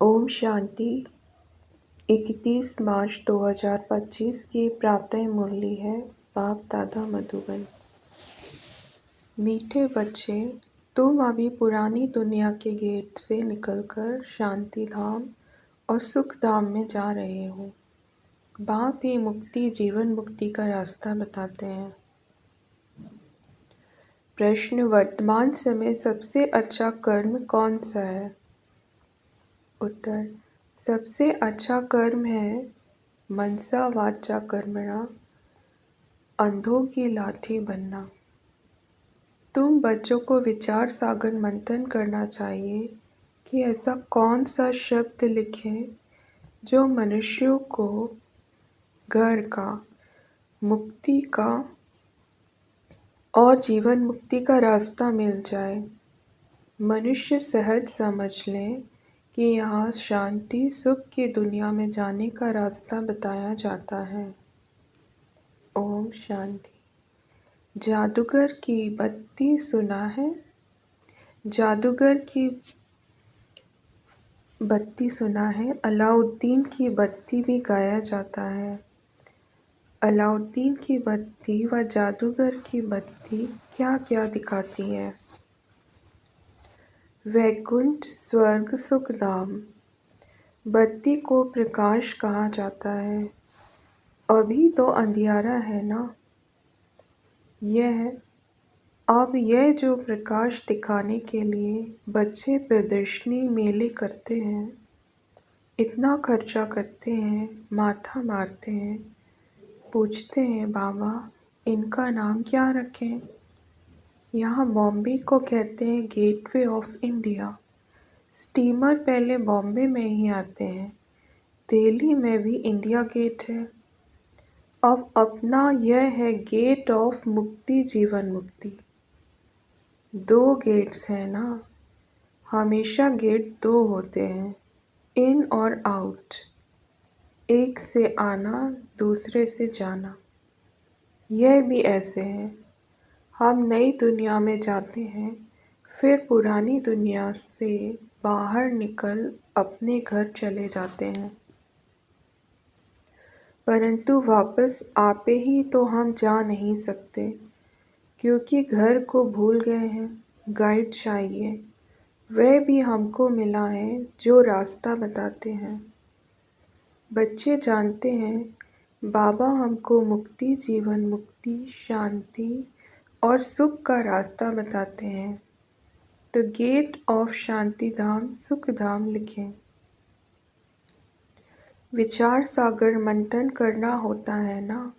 ओम शांति। 31 मार्च 2025 की प्रातः मुरली है। बाप दादा मधुबन। मीठे बच्चे, तुम अभी पुरानी दुनिया के गेट से निकलकर शांति धाम और सुख धाम में जा रहे हो। बाप ही मुक्ति, जीवन मुक्ति का रास्ता बताते हैं। प्रश्न: वर्तमान समय सबसे अच्छा कर्म कौन सा है? उत्तर: सबसे अच्छा कर्म है मनसा वाचा कर्मणा, अंधों की लाठी बनना। तुम बच्चों को विचार सागर मंथन करना चाहिए कि ऐसा कौन सा शब्द लिखें जो मनुष्यों को घर का, मुक्ति का और जीवन मुक्ति का रास्ता मिल जाए। मनुष्य सहज समझ लें कि यहाँ शांति सुख की दुनिया में जाने का रास्ता बताया जाता है। ओम शांति। जादूगर की बत्ती सुना है? जादूगर की बत्ती सुना है। अलाउद्दीन की बत्ती भी गाया जाता है। अलाउद्दीन की बत्ती व जादूगर की बत्ती क्या क्या दिखाती है? वैकुंठ, स्वर्ग, सुख धाम। बत्ती को प्रकाश कहा जाता है। अभी तो अंधियारा है ना। अब यह जो प्रकाश दिखाने के लिए बच्चे प्रदर्शनी मेले करते हैं, इतना खर्चा करते हैं, माथा मारते हैं, पूछते हैं बाबा इनका नाम क्या रखें? यहाँ बॉम्बे को कहते हैं गेटवे ऑफ इंडिया। स्टीमर पहले बॉम्बे में ही आते हैं। दिल्ली में भी इंडिया गेट है। अब अपना यह है गेट ऑफ मुक्ति, जीवन मुक्ति। 2 गेट्स हैं ना। हमेशा गेट 2 होते हैं, इन और आउट। एक से आना, दूसरे से जाना। यह भी ऐसे है। हम नई दुनिया में जाते हैं, फिर पुरानी दुनिया से बाहर निकल अपने घर चले जाते हैं। परंतु वापस आपे ही तो हम जा नहीं सकते, क्योंकि घर को भूल गए हैं। गाइड चाहिए। वह भी हमको मिला है जो रास्ता बताते हैं। बच्चे जानते हैं बाबा हमको मुक्ति, जीवन मुक्ति, शांति और सुख का रास्ता बताते हैं। तो गेट ऑफ शांति धाम, सुख धाम लिखें। विचार सागर मंथन करना होता है ना।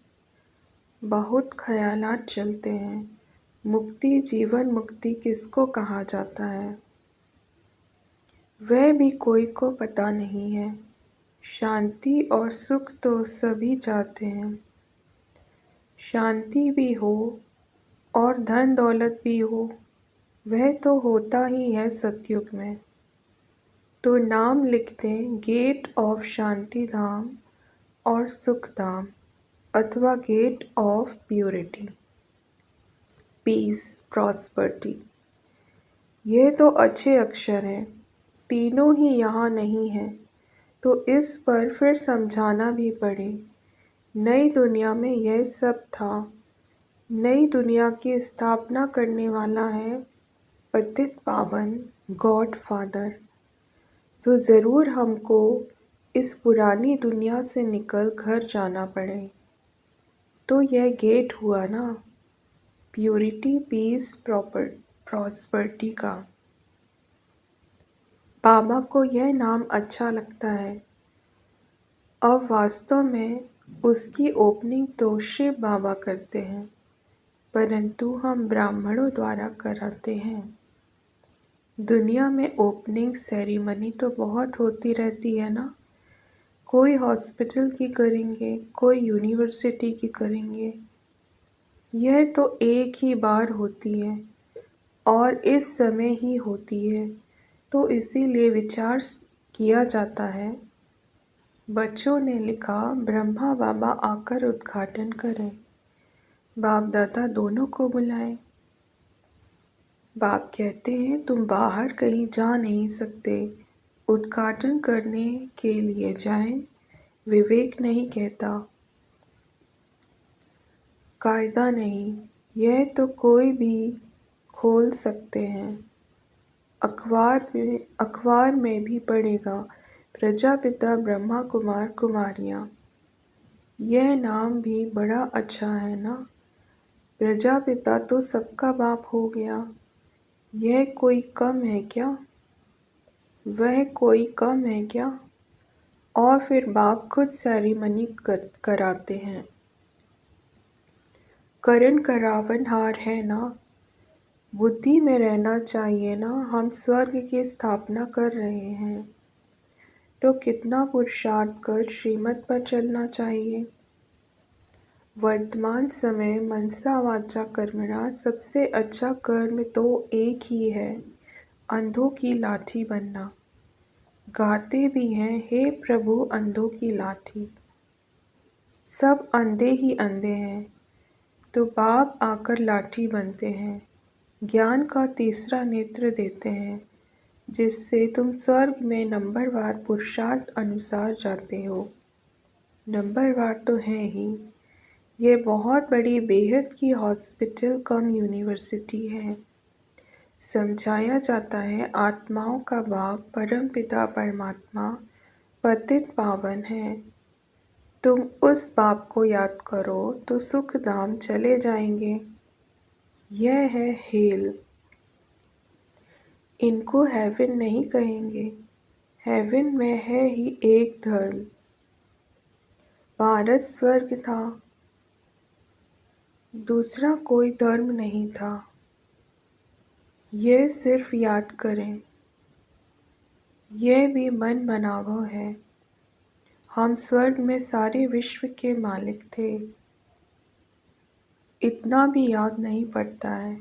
बहुत ख्यालात चलते हैं। मुक्ति, जीवन मुक्ति किसको कहा जाता है? वह भी कोई को पता नहीं है। शांति और सुख तो सभी चाहते हैं। शांति भी हो और धन दौलत भी हो, वह तो होता ही है सतयुग में। तो नाम लिख दें गेट ऑफ शांति धाम और सुख धाम, अथवा gate of purity, peace, prosperity. ये तो अच्छे अक्षर हैं, तीनों ही यहाँ नहीं हैं, तो इस पर फिर समझाना भी पड़े। नई दुनिया में यह सब था। नई दुनिया की स्थापना करने वाला है पतित पावन गॉड फादर। तो ज़रूर हमको इस पुरानी दुनिया से निकल घर जाना पड़े। तो यह गेट हुआ ना, प्योरिटी, पीस, प्रॉस्पर्टी का। बाबा को यह नाम अच्छा लगता है। अब वास्तव में उसकी ओपनिंग तो शिव बाबा करते हैं, परंतु हम ब्राह्मणों द्वारा कराते हैं। दुनिया में ओपनिंग सेरेमनी तो बहुत होती रहती है ना। कोई हॉस्पिटल की करेंगे, कोई यूनिवर्सिटी की करेंगे। यह तो एक ही बार होती है और इस समय ही होती है, तो इसीलिए विचार किया जाता है। बच्चों ने लिखा ब्रह्मा बाबा आकर उद्घाटन करें। बाप दादा दोनों को बुलाएं। बाप कहते हैं तुम बाहर कहीं जा नहीं सकते, उद्घाटन करने के लिए जाएं, विवेक नहीं कहता, कायदा नहीं, यह तो कोई भी खोल सकते हैं। अखबार में भी पढ़ेगा, प्रजापिता ब्रह्मा कुमार कुमारियाँ। यह नाम भी बड़ा अच्छा है ना। प्रजापिता तो सबका बाप हो गया, यह कोई कम है क्या? वह कोई कम है क्या? और फिर बाप खुद सेरेमनी कराते हैं। करण करावन हार है ना। बुद्धि में रहना चाहिए ना। हम स्वर्ग की स्थापना कर रहे हैं तो कितना पुरुषार्थ कर श्रीमत पर चलना चाहिए। वर्तमान समय मनसा वाचा कर्मणा सबसे अच्छा कर्म तो एक ही है, अंधों की लाठी बनना। गाते भी हैं, हे प्रभु अंधों की लाठी। सब अंधे ही अंधे हैं तो बाप आकर लाठी बनते हैं। ज्ञान का तीसरा नेत्र देते हैं जिससे तुम स्वर्ग में नंबरवार पुरुषार्थ अनुसार जाते हो। नंबरवार तो है ही। ये बहुत बड़ी बेहद की हॉस्पिटल कम यूनिवर्सिटी है। समझाया जाता है आत्माओं का बाप परमपिता परमात्मा पतित पावन है। तुम उस बाप को याद करो तो सुख धाम चले जाएंगे। यह है हेल। इनको हेवन नहीं कहेंगे। हेवन में है ही एक धर्म। भारत स्वर्ग था, दूसरा कोई धर्म नहीं था। यह सिर्फ याद करें। यह भी मन बनावो है। हम स्वर्ग में सारे विश्व के मालिक थे। इतना भी याद नहीं पड़ता है।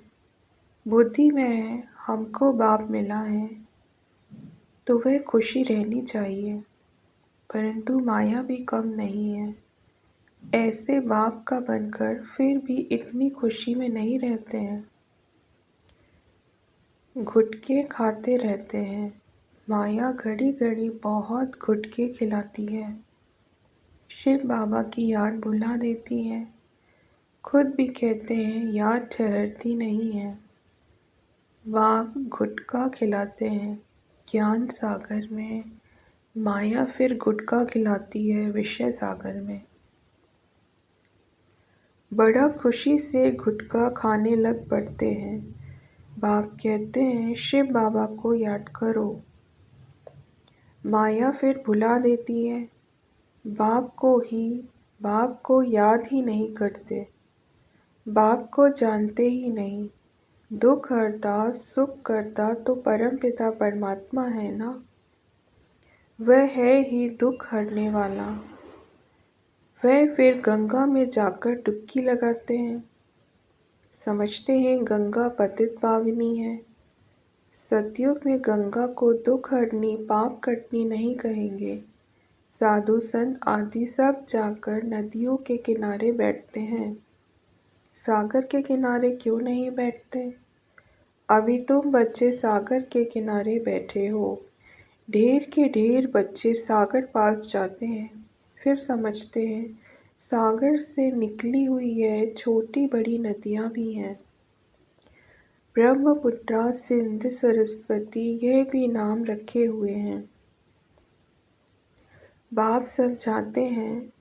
बुद्धि में है हमको बाप मिला है तो वह खुशी रहनी चाहिए, परंतु माया भी कम नहीं है। ऐसे बाप का बनकर फिर भी इतनी खुशी में नहीं रहते हैं। गुटके खाते रहते हैं। माया घड़ी घड़ी बहुत गुटके खिलाती है। शिव बाबा की याद भुला देती है। खुद भी कहते हैं याद ठहरती नहीं है। बाप गुटका खिलाते हैं ज्ञान सागर में, माया फिर गुटका खिलाती है विषय सागर में। बड़ा खुशी से गुटखा खाने लग पड़ते हैं। बाप कहते हैं शिव बाबा को याद करो। माया फिर भुला देती है। बाप को याद ही नहीं करते। बाप को जानते ही नहीं। दुख हरता सुख करता तो परमपिता परमात्मा है ना। वह है ही दुख हरने वाला। वह फिर गंगा में जाकर डुबकी लगाते हैं। समझते हैं गंगा पतित पावनी है। सतयुग में गंगा को दुख हरनी पाप कटनी नहीं कहेंगे। साधु संत आदि सब जाकर नदियों के किनारे बैठते हैं। सागर के किनारे क्यों नहीं बैठते? अभी तुम बच्चे सागर के किनारे बैठे हो। ढेर के ढेर बच्चे सागर पास जाते हैं, फिर समझते हैं सागर से निकली हुई यह छोटी बड़ी नदियाँ भी हैं। ब्रह्मपुत्रा सिंध सरस्वती यह भी नाम रखे हुए हैं। बाप समझाते हैं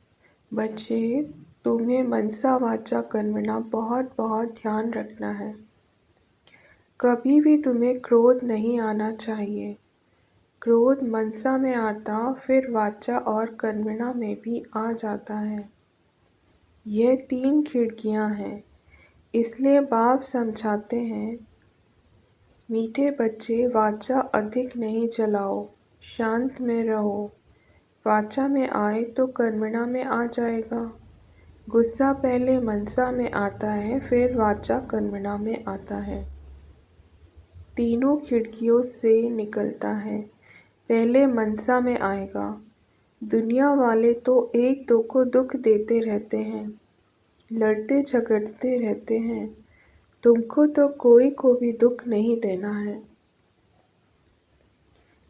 बच्चे तुम्हें मनसा वाचा कर्मणा बहुत बहुत ध्यान रखना है। कभी भी तुम्हें क्रोध नहीं आना चाहिए। क्रोध मनसा में आता फिर वाचा और कर्मणा में भी आ जाता है। यह 3 खिड़कियां हैं। इसलिए बाप समझाते हैं मीठे बच्चे वाचा अधिक नहीं चलाओ, शांत में रहो। वाचा में आए तो कर्मणा में आ जाएगा। गुस्सा पहले मनसा में आता है फिर वाचा कर्मणा में आता है। तीनों खिड़कियों से निकलता है। पहले मनसा में आएगा। दुनिया वाले तो एक दो को दुख देते रहते हैं, लड़ते झगड़ते रहते हैं। तुमको तो कोई को भी दुख नहीं देना है।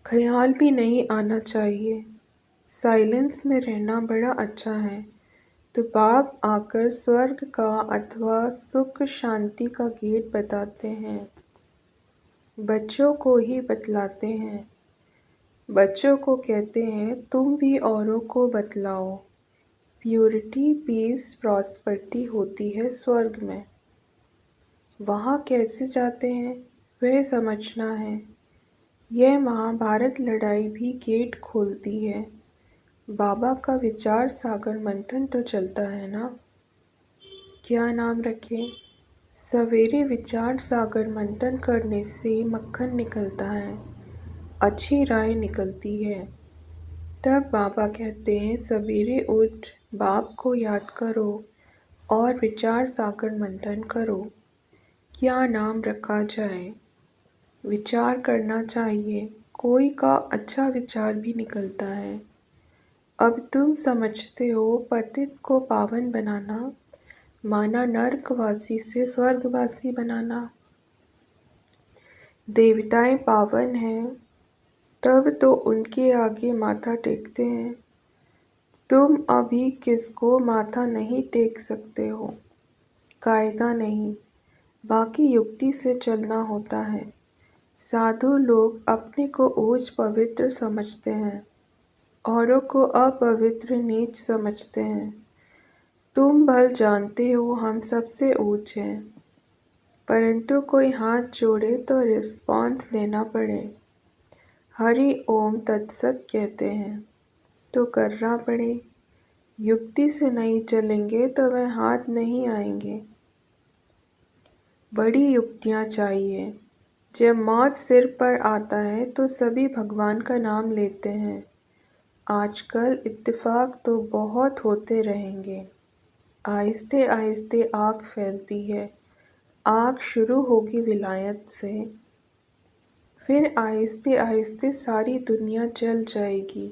ख्याल भी नहीं आना चाहिए। साइलेंस में रहना बड़ा अच्छा है। तो बाप आकर स्वर्ग का अथवा सुख शांति का गेट बताते हैं, बच्चों को ही बतलाते हैं। बच्चों को कहते हैं तुम भी औरों को बतलाओ। प्योरिटी, पीस, प्रॉस्पेरिटी होती है स्वर्ग में। वहाँ कैसे जाते हैं वह समझना है। यह महाभारत लड़ाई भी गेट खोलती है। बाबा का विचार सागर मंथन तो चलता है ना। क्या नाम रखें? सवेरे विचार सागर मंथन करने से मक्खन निकलता है, अच्छी राय निकलती है। तब बाबा कहते हैं सवेरे उठ बाप को याद करो और विचार सागर मंथन करो। क्या नाम रखा जाए? विचार करना चाहिए। कोई का अच्छा विचार भी निकलता है। अब तुम समझते हो पतित को पावन बनाना माना नरकवासी से स्वर्गवासी बनाना। देवताएं पावन हैं तब तो उनके आगे माथा टेकते हैं। तुम अभी किसको माथा नहीं टेक सकते हो। कायदा नहीं, बाकी युक्ति से चलना होता है। साधु लोग अपने को ऊंच पवित्र समझते हैं, औरों को अपवित्र नीच समझते हैं। तुम भल जानते हो हम सबसे ऊंच हैं, परंतु कोई हाथ जोड़े तो रिस्पॉन्स लेना पड़े। हरि ओम तत्सत कहते हैं तो करना पड़े। युक्ति से नहीं चलेंगे तो वह हाथ नहीं आएंगे। बड़ी युक्तियाँ चाहिए। जब मौत सिर पर आता है तो सभी भगवान का नाम लेते हैं। आजकल इत्तेफाक तो बहुत होते रहेंगे। आहिस्ते आहिस्ते आग फैलती है। आग शुरू होगी विलायत से, फिर आहिस्ते आहिस्ते सारी दुनिया जल जाएगी।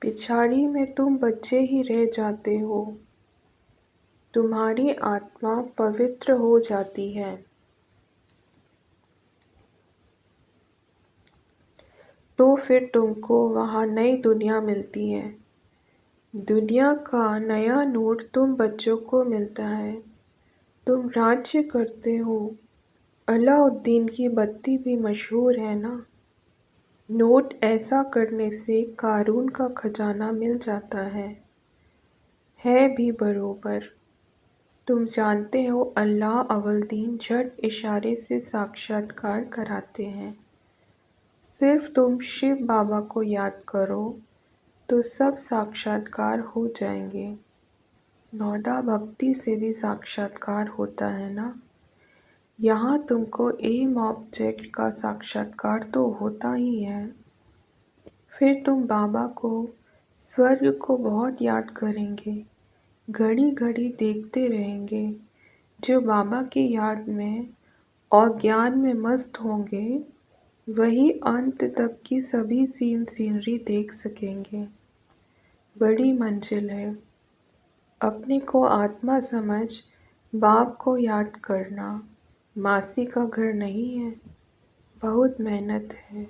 पिछाड़ी में तुम बच्चे ही रह जाते हो। तुम्हारी आत्मा पवित्र हो जाती है। तो फिर तुमको वहाँ नई दुनिया मिलती है। दुनिया का नया नोट तुम बच्चों को मिलता है। तुम राज्य करते हो। अलाउद्दीन की बत्ती भी मशहूर है ना। नोट ऐसा करने से कारून का खजाना मिल जाता है भी बरोबर। तुम जानते हो अल्लाह अवलदीन झट इशारे से साक्षात्कार कराते हैं। सिर्फ तुम शिव बाबा को याद करो तो सब साक्षात्कार हो जाएंगे। नौदा भक्ति से भी साक्षात्कार होता है ना। यहाँ तुमको एम ऑब्जेक्ट का साक्षात्कार तो होता ही है। फिर तुम बाबा को, स्वर्ग को बहुत याद करेंगे, घड़ी घड़ी देखते रहेंगे। जो बाबा की याद में और ज्ञान में मस्त होंगे वही अंत तक की सभी सीनरी देख सकेंगे। बड़ी मंजिल है। अपने को आत्मा समझ बाप को याद करना मासी का घर नहीं है। बहुत मेहनत है।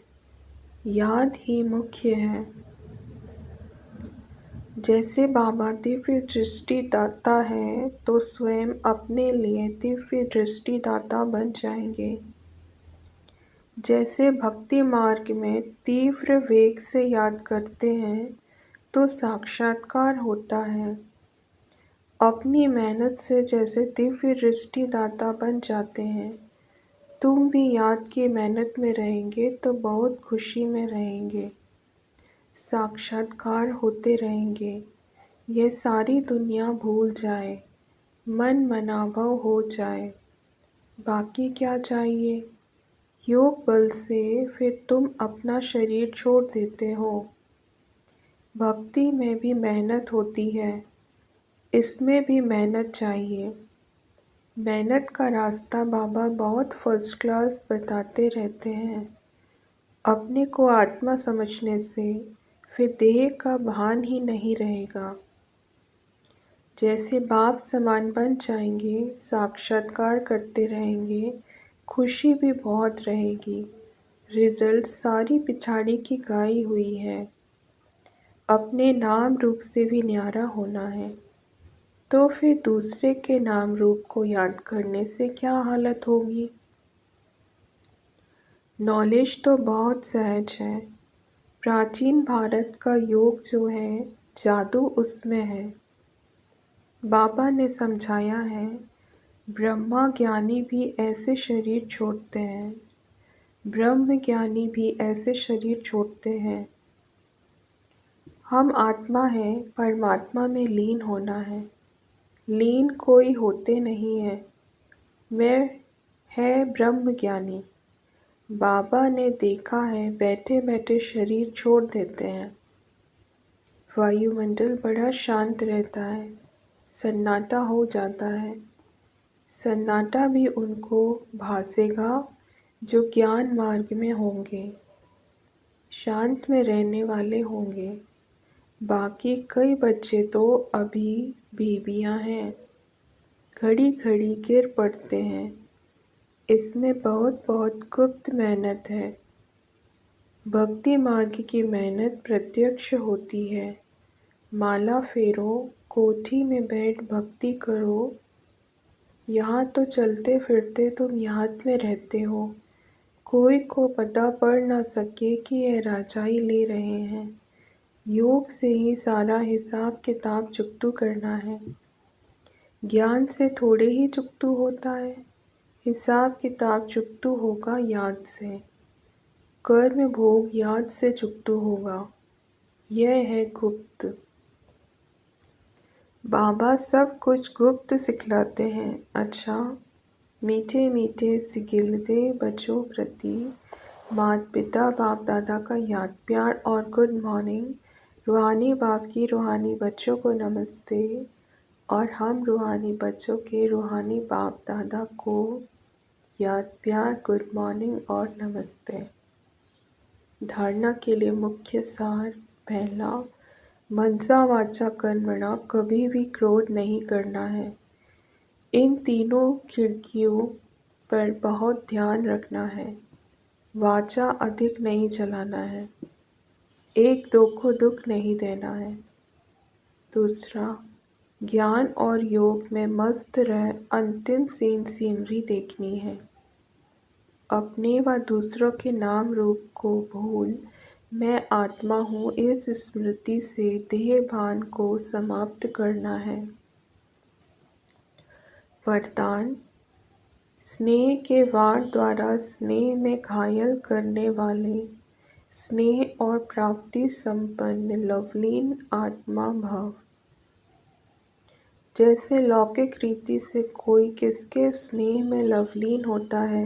याद ही मुख्य है। जैसे बाबा दिव्य दृष्टि दाता है तो स्वयं अपने लिए दिव्य दृष्टि दाता बन जाएंगे। जैसे भक्ति मार्ग में तीव्र वेग से याद करते हैं तो साक्षात्कार होता है। अपनी मेहनत से जैसे दिव्य दृष्टि दाता बन जाते हैं, तुम भी याद की मेहनत में रहेंगे तो बहुत खुशी में रहेंगे। साक्षात्कार होते रहेंगे। यह सारी दुनिया भूल जाए, मन मनाभव हो जाए। बाकी क्या चाहिए? योग बल से फिर तुम अपना शरीर छोड़ देते हो। भक्ति में भी मेहनत होती है, इसमें भी मेहनत चाहिए। मेहनत का रास्ता बाबा बहुत फर्स्ट क्लास बताते रहते हैं। अपने को आत्मा समझने से फिर देह का भान ही नहीं रहेगा। जैसे बाप समान बन जाएंगे, साक्षात्कार करते रहेंगे, खुशी भी बहुत रहेगी। रिजल्ट सारी पिछाड़ी की गाई हुई है। अपने नाम रूप से भी न्यारा होना है, तो फिर दूसरे के नाम रूप को याद करने से क्या हालत होगी। नॉलेज तो बहुत सहज है। प्राचीन भारत का योग जो है, जादू उसमें है। बाबा ने समझाया है, ब्रह्मा ज्ञानी भी ऐसे शरीर छोड़ते हैं, ब्रह्म ज्ञानी भी ऐसे शरीर छोड़ते हैं। हम आत्मा हैं, परमात्मा में लीन होना है। लीन कोई होते नहीं है। मैं है ब्रह्म ज्ञानी। बाबा ने देखा है, बैठे बैठे शरीर छोड़ देते हैं। वायुमंडल बड़ा शांत रहता है, सन्नाटा हो जाता है। सन्नाटा भी उनको भासेगा जो ज्ञान मार्ग में होंगे, शांत में रहने वाले होंगे। बाकी कई बच्चे तो अभी बीबियां हैं, घड़ी घड़ी गिर पड़ते हैं। इसमें बहुत बहुत गुप्त मेहनत है। भक्ति मार्ग की मेहनत प्रत्यक्ष होती है। माला फेरो, कोठी में बैठ भक्ति करो। यहाँ तो चलते फिरते तुम याद में रहते हो। कोई को पता पड़ ना सके कि यह राजाई ले रहे हैं। योग से ही सारा हिसाब किताब चुकतू करना है। ज्ञान से थोड़े ही चुकतू होता है। हिसाब किताब चुकतू होगा याद से। कर्म भोग याद से चुकतू होगा। यह है गुप्त। बाबा सब कुछ गुप्त सिखलाते हैं। अच्छा, मीठे मीठे सिगिलते बच्चों प्रति माता पिता बाप दादा का याद प्यार और गुड मॉर्निंग। रूहानी बाप की रूहानी बच्चों को नमस्ते और हम रूहानी बच्चों के रूहानी बाप दादा को याद प्यार गुड मॉर्निंग और नमस्ते। धारणा के लिए मुख्य सार। पहला, मनसा वाचा कर्मणा, कभी भी क्रोध नहीं करना है। इन तीनों खिड़कियों पर बहुत ध्यान रखना है। वाचा अधिक नहीं चलाना है। एक दो को दुख नहीं देना है। दूसरा, ज्ञान और योग में मस्त रह अंतिम सीनरी देखनी है। अपने व दूसरों के नाम रूप को भूल मैं आत्मा हूँ इस स्मृति से देह भान को समाप्त करना है। वरदान, स्नेह के वाण द्वारा स्नेह में घायल करने वाले स्नेह और प्राप्ति संपन्न लवलीन आत्मा भाव। जैसे लौकिक रीति से कोई किसके स्नेह में लवलीन होता है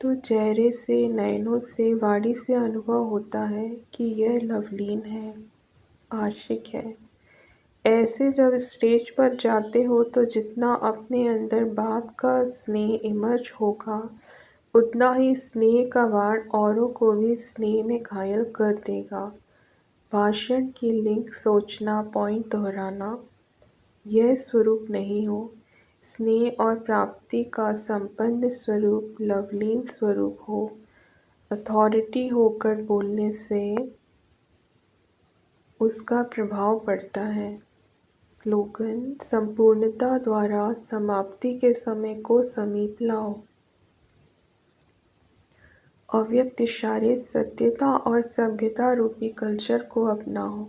तो चेहरे से, नयनों से, वाणी से अनुभव होता है कि यह लवलीन है, आशिक है। ऐसे जब स्टेज पर जाते हो तो जितना अपने अंदर बाप का स्नेह इमर्ज होगा, उतना ही स्नेह का वाण औरों को भी स्नेह में घायल कर देगा। भाषण की लिंक सोचना, पॉइंट दोहराना, यह स्वरूप नहीं हो। स्नेह और प्राप्ति का संपन्न स्वरूप लवलीन स्वरूप हो। अथॉरिटी होकर बोलने से उसका प्रभाव पड़ता है। स्लोगन, संपूर्णता द्वारा समाप्ति के समय को समीप लाओ। अव्यक्त इशारे, सत्यता और सभ्यता रूपी कल्चर को अपनाओ।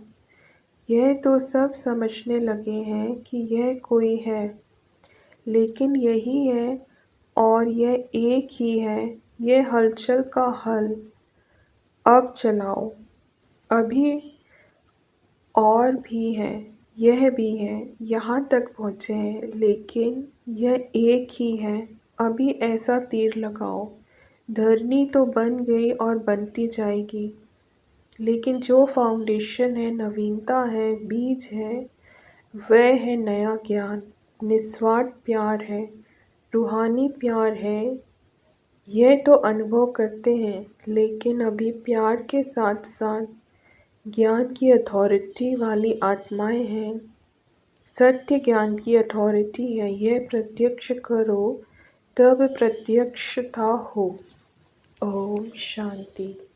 यह तो सब समझने लगे हैं कि यह कोई है, लेकिन यही है और यह एक ही है। यह हलचल का हल अब चलाओ। अभी और भी है, यह भी है, यहाँ तक पहुँचे हैं, लेकिन यह एक ही है। अभी ऐसा तीर लगाओ। धरनी तो बन गई और बनती जाएगी, लेकिन जो फाउंडेशन है, नवीनता है, बीज है, वह है नया ज्ञान, निस्वार्थ प्यार है, रूहानी प्यार है। यह तो अनुभव करते हैं, लेकिन अभी प्यार के साथ साथ ज्ञान की अथॉरिटी वाली आत्माएं हैं। सत्य ज्ञान की अथॉरिटी है। यह प्रत्यक्ष करो, तब प्रत्यक्षता हो। ओम शांति।